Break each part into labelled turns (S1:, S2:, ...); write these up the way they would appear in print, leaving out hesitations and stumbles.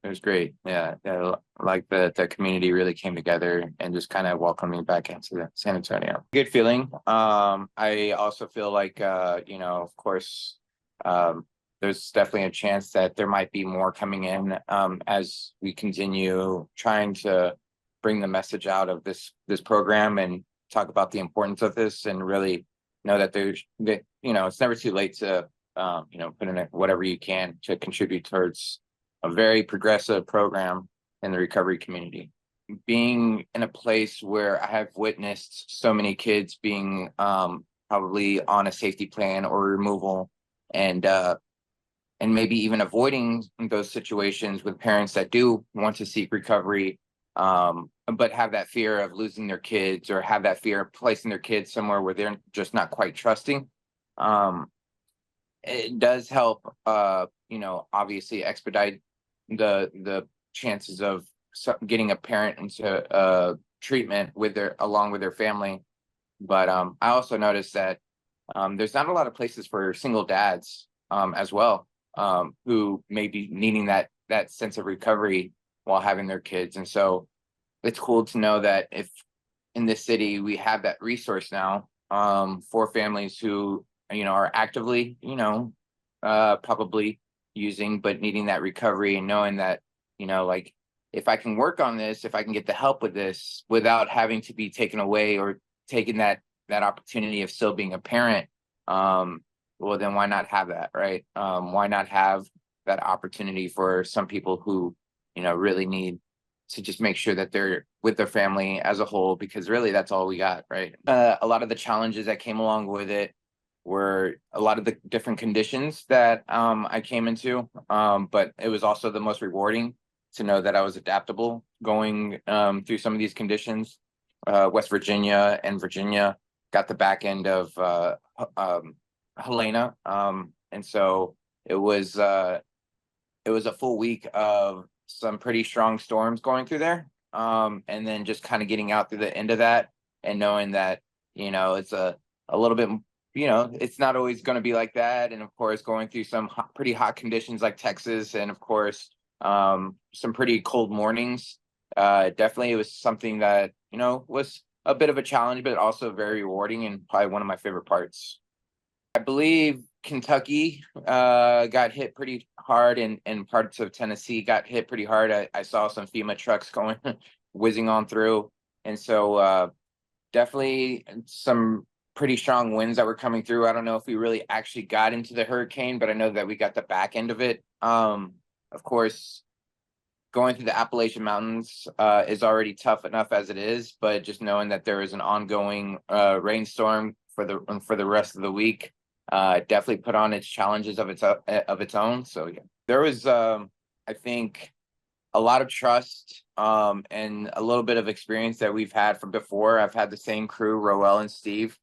S1: It was great. Yeah, yeah, like the community really came together and just kind of welcomed me back into San Antonio. Good feeling. I also feel like of course, um, there's definitely a chance that there might be more coming in as we continue trying to bring the message out of this program and talk about the importance of this and really know that it's never too late to put in whatever you can to contribute towards a very progressive program in the recovery community. Being in a place where I have witnessed so many kids being probably on a safety plan or removal, and maybe even avoiding those situations with parents that do want to seek recovery, but have that fear of losing their kids or have that fear of placing their kids somewhere where they're just not quite trusting. Um, it does help, obviously expedite the chances of getting a parent into treatment along with their family. But I also noticed that there's not a lot of places for single dads as well, who may be needing that sense of recovery while having their kids. And so it's cool to know that if in this city we have that resource now for families who are actively probably using but needing that recovery, and knowing that like, if I can work on this, if I can get the help with this without having to be taken away or taking that opportunity of still being a parent, well, then why not have that, right? Why not have that opportunity for some people who really need to just make sure that they're with their family as a whole, because really that's all we got, right? A lot of the challenges that came along with it were a lot of the different conditions that I came into, but it was also the most rewarding to know that I was adaptable going through some of these conditions. West Virginia and Virginia got the back end of Helena, and so it was a full week of some pretty strong storms going through there. And then just kind of getting out through the end of that and knowing that, it's a little bit, it's not always going to be like that. And of course, going through some pretty hot conditions like Texas, and of course, some pretty cold mornings. Definitely it was something that, was a bit of a challenge, but also very rewarding and probably one of my favorite parts. I believe Kentucky got hit pretty hard, and parts of Tennessee got hit pretty hard. I saw some FEMA trucks going whizzing on through. And so definitely some pretty strong winds that were coming through. I don't know if we really actually got into the hurricane, but I know that we got the back end of it. Of course, going through the Appalachian Mountains is already tough enough as it is, but just knowing that there is an ongoing rainstorm for the rest of the week definitely put on its challenges of its own. So yeah, there was I think a lot of trust and a little bit of experience that we've had from before. I've had the same crew, Roel and Steve,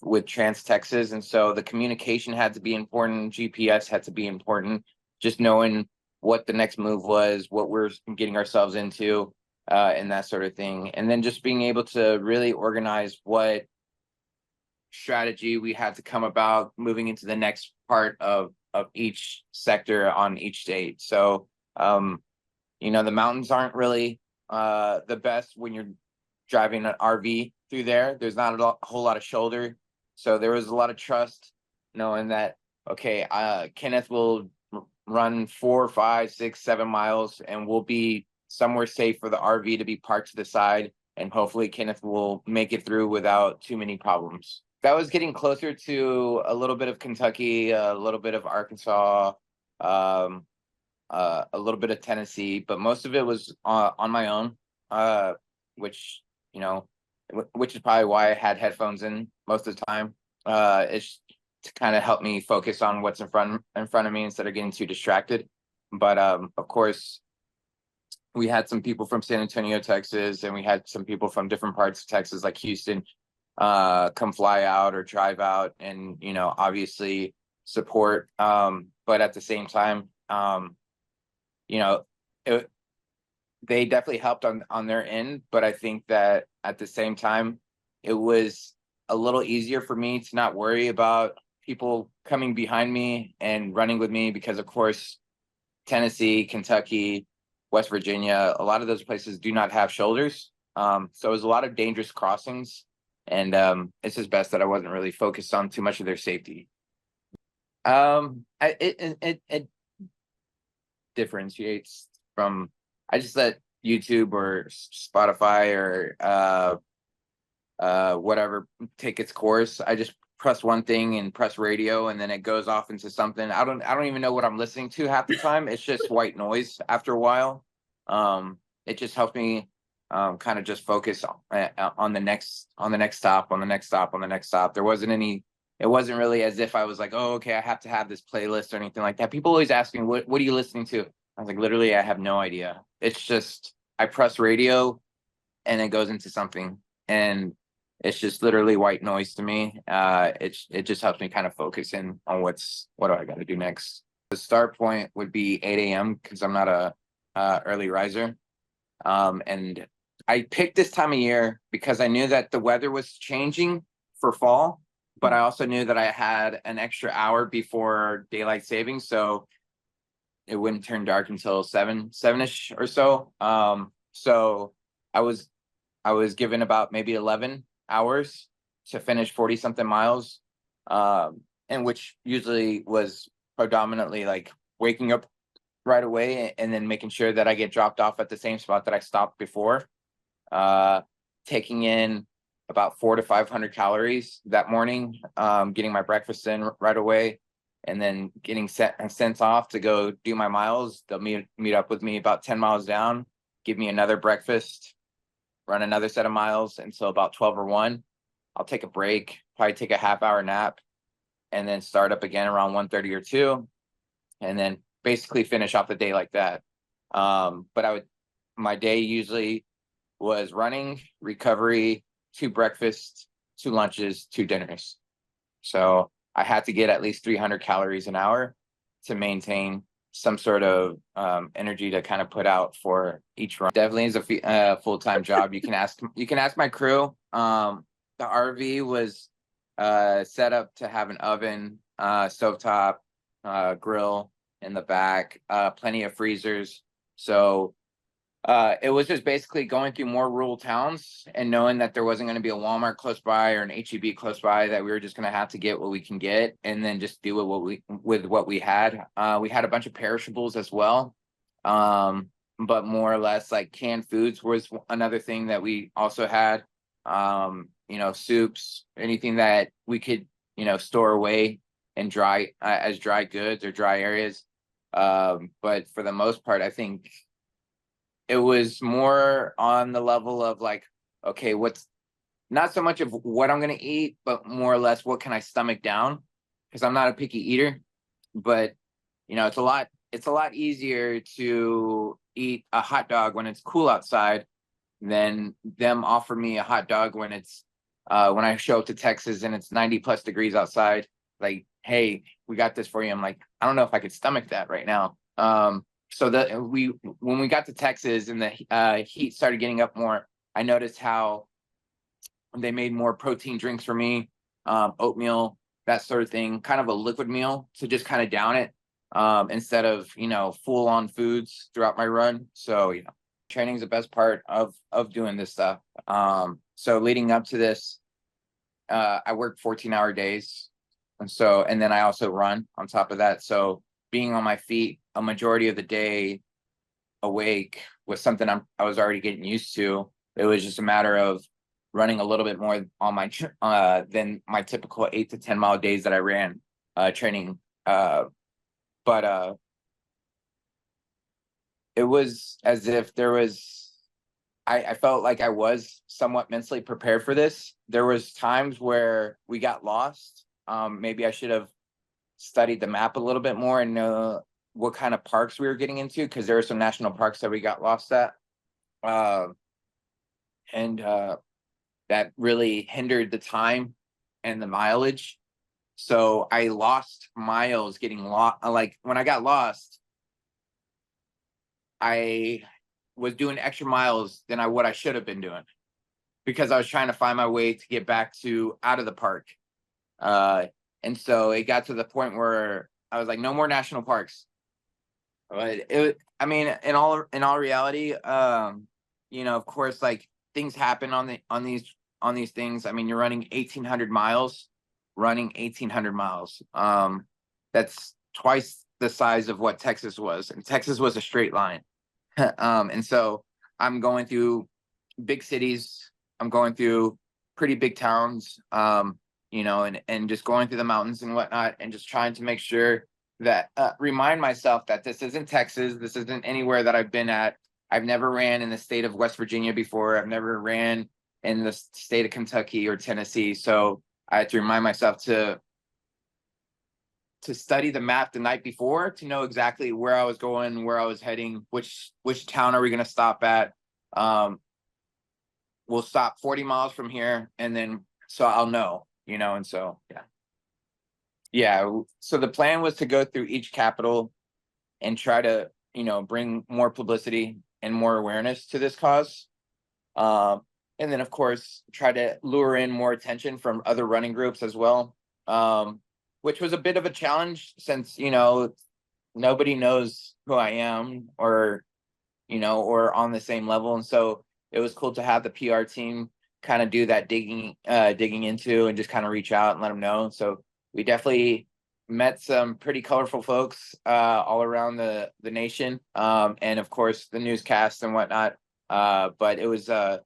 S1: with Trans Texas, and so the communication had to be important. GPS had to be important. Just knowing what the next move was, what we're getting ourselves into, and that sort of thing, and then just being able to really organize what strategy we had to come about moving into the next part of each sector on each state. So the mountains aren't really the best when you're driving an RV through there. There's not a whole lot of shoulder, so there was a lot of trust knowing that, okay, Kenneth will run 4, 5, 6, 7 miles and we'll be somewhere safe for the RV to be parked to the side, and hopefully Kenneth will make it through without too many problems. That was getting closer to a little bit of Kentucky, a little bit of Arkansas, a little bit of Tennessee, but most of it was on my own, which which is probably why I had headphones in most of the time. It's to kind of help me focus on what's in front of me instead of getting too distracted. But of course, we had some people from San Antonio, Texas, and we had some people from different parts of Texas, like Houston, come fly out or drive out and obviously support. But at the same time, it, they definitely helped on their end, but I think that at the same time, it was a little easier for me to not worry about people coming behind me and running with me, because of course Tennessee, Kentucky, West Virginia, a lot of those places do not have shoulders. So it was a lot of dangerous crossings, and it's just best that I wasn't really focused on too much of their safety. It differentiates from, I just let YouTube or Spotify or whatever take its course. I just press one thing and press radio, and then it goes off into something. I don't even know what I'm listening to half the time. It's just white noise after a while. It just helps me kind of just focus on the next stop, on the next stop, on the next stop. It wasn't really as if I was like, oh, okay, I have to have this playlist or anything like that. People always ask me, what are you listening to? I was like, literally, I have no idea. It's just I press radio and it goes into something, and it's just literally white noise to me. It just helps me kind of focus in on what do I got to do next. The start point would be 8 a.m. because I'm not a early riser. And I picked this time of year because I knew that the weather was changing for fall, but I also knew that I had an extra hour before daylight savings, so it wouldn't turn dark until seven-ish or so. So I was given about maybe 11 hours to finish 40 something miles, and which usually was predominantly like waking up right away and then making sure that I get dropped off at the same spot that I stopped before, taking in about 400 to 500 calories that morning, getting my breakfast in right away, and then getting sent off to go do my miles. They'll meet up with me about 10 miles down, give me another breakfast, run another set of miles until about 12 or 1. I'll take a break, probably take a half-hour nap, and then start up again around 1:30 or 2, and then basically finish off the day like that. But my day usually was running, recovery, 2 breakfasts, 2 lunches, 2 dinners. So I had to get at least 300 calories an hour to maintain some sort of energy to kind of put out for each run. Definitely is a full-time job. You can ask my crew. The RV was set up to have an oven, stovetop, grill in the back, plenty of freezers. So it was just basically going through more rural towns and knowing that there wasn't going to be a Walmart close by or an HEB close by, that we were just going to have to get what we can get and then just do with what we had. We had a bunch of perishables as well, but more or less like canned foods was another thing that we also had. Soups, anything that we could store away and dry as dry goods or dry areas. But for the most part, I think it was more on the level of like, okay, what's not so much of what I'm going to eat, but more or less what can I stomach down? Because I'm not a picky eater, but it's a lot easier to eat a hot dog when it's cool outside than them offer me a hot dog when it's when I show up to Texas and it's 90+ degrees outside. Like, hey, we got this for you. I'm like, I don't know if I could stomach that right now. So when we got to Texas and the heat started getting up more, I noticed how they made more protein drinks for me, oatmeal, that sort of thing, kind of a liquid meal to just kind of down it, instead of full on foods throughout my run. So training is the best part of doing this stuff. So leading up to this, I work 14-hour days, and then I also run on top of that. So being on my feet a majority of the day awake was something I was already getting used to. It was just a matter of running a little bit more on my than my typical 8 to 10 mile days that I ran training. But it was as if I felt like I was somewhat mentally prepared for this. There was times where we got lost. Maybe I should have studied the map a little bit more and know what kind of parks we were getting into, because there were some national parks that we got lost at. And that really hindered the time and the mileage. So I lost miles getting lost. Like when I got lost, I was doing extra miles than what I should have been doing, because I was trying to find my way to get back to out of the park. And so it got to the point where I was like, no more national parks. But I mean, in all reality, of course, like things happen on these things. I mean, you're running 1,800 miles, running 1,800 miles. That's twice the size of what Texas was, and Texas was a straight line. And so I'm going through big cities. I'm going through pretty big towns. And just going through the mountains and whatnot, and just trying to make sure that remind myself that this isn't Texas. This isn't anywhere that I've been at. I've never ran in the state of West Virginia before. I've never ran in the state of Kentucky or Tennessee. So I had to remind myself to study the map the night before to know exactly where I was going, where I was heading, which town are we going to stop at. We'll stop 40 miles from here, and then so I'll know, and so yeah. So the plan was to go through each capital and try to, bring more publicity and more awareness to this cause. And then, of course, try to lure in more attention from other running groups as well, which was a bit of a challenge since, nobody knows who I am or on the same level. And so it was cool to have the PR team kind of do that digging into and just kind of reach out and let them know. So we definitely met some pretty colorful folks all around the nation, and of course the newscast and whatnot. But it was a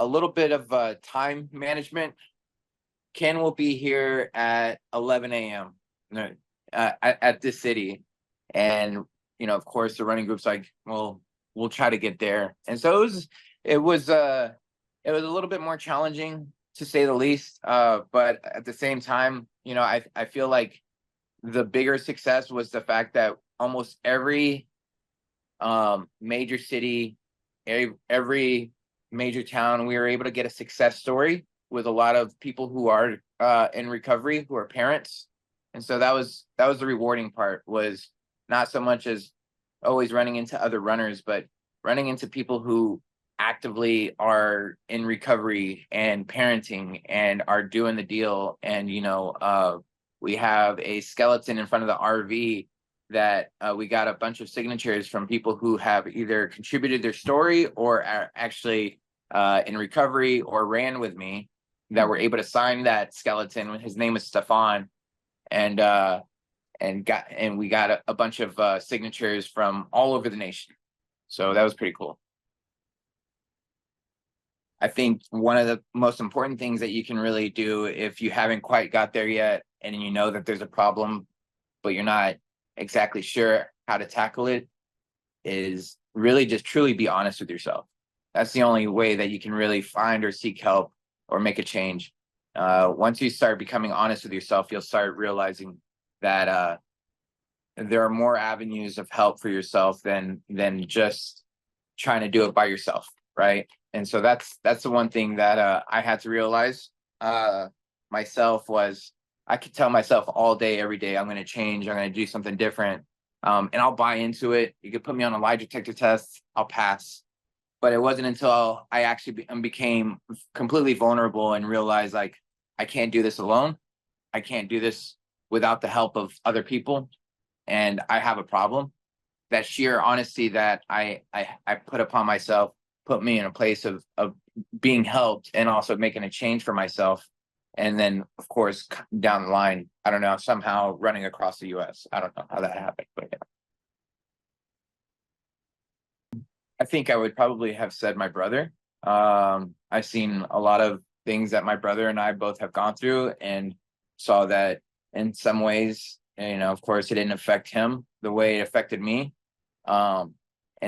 S1: little bit of time management. Ken will be here at 11 a.m. At this city, and of course the running group's like, well, we'll try to get there. And so it was a little bit more challenging, to say the least. But at the same time, I feel like the bigger success was the fact that almost every major city, every major town, we were able to get a success story with a lot of people who are in recovery, who are parents. And so that was the rewarding part, was not so much as always running into other runners, but running into people who actively are in recovery and parenting and are doing the deal. And we have a skeleton in front of the RV that we got a bunch of signatures from people who have either contributed their story or are actually in recovery or ran with me, that were able to sign that skeleton. His name is Stefan, and we got a bunch of signatures from all over the nation. So that was pretty cool. I think one of the most important things that you can really do if you haven't quite got there yet, and you know that there's a problem, but you're not exactly sure how to tackle it, is really just truly be honest with yourself. That's the only way that you can really find or seek help or make a change. Once you start becoming honest with yourself, you'll start realizing that there are more avenues of help for yourself than just trying to do it by yourself, right? And so that's the one thing that I had to realize myself, was I could tell myself all day, every day, I'm going to change, I'm going to do something different, and I'll buy into it. You could put me on a lie detector test, I'll pass. But it wasn't until I actually became completely vulnerable and realized, like, I can't do this alone. I can't do this without the help of other people, and I have a problem. That sheer honesty that I put upon myself put me in a place of being helped and also making a change for myself. And then, of course, down the line, I don't know, somehow running across the US. I don't know how that happened, but yeah. I think I would probably have said my brother. I've seen a lot of things that my brother and I both have gone through, and saw that in some ways, of course, it didn't affect him the way it affected me. And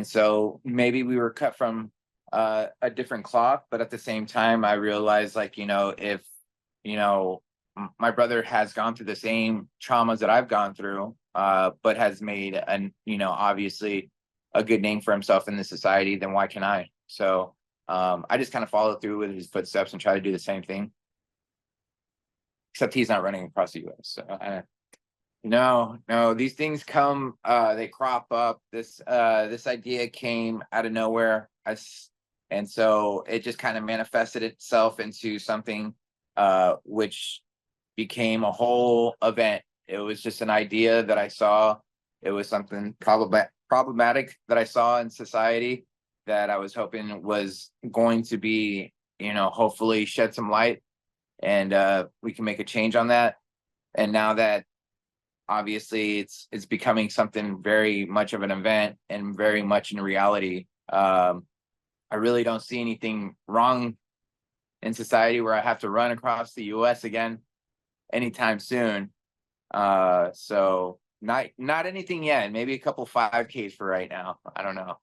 S1: so maybe we were cut from a different cloth, but at the same time, I realized, like, if, my brother has gone through the same traumas that I've gone through, but has made obviously a good name for himself in the society, then why can't I? So I just kind of follow through with his footsteps and try to do the same thing. Except he's not running across the US. So no, these things come, they crop up. This idea came out of nowhere. And so it just kind of manifested itself into something which became a whole event. It was just an idea that I saw It was something problematic that I saw in society that I was hoping was going to be, hopefully shed some light, and we can make a change on that. And now that obviously it's becoming something very much of an event and very much in reality, I really don't see anything wrong in society where I have to run across the US again anytime soon. So not anything yet. Maybe a couple 5Ks for right now. I don't know.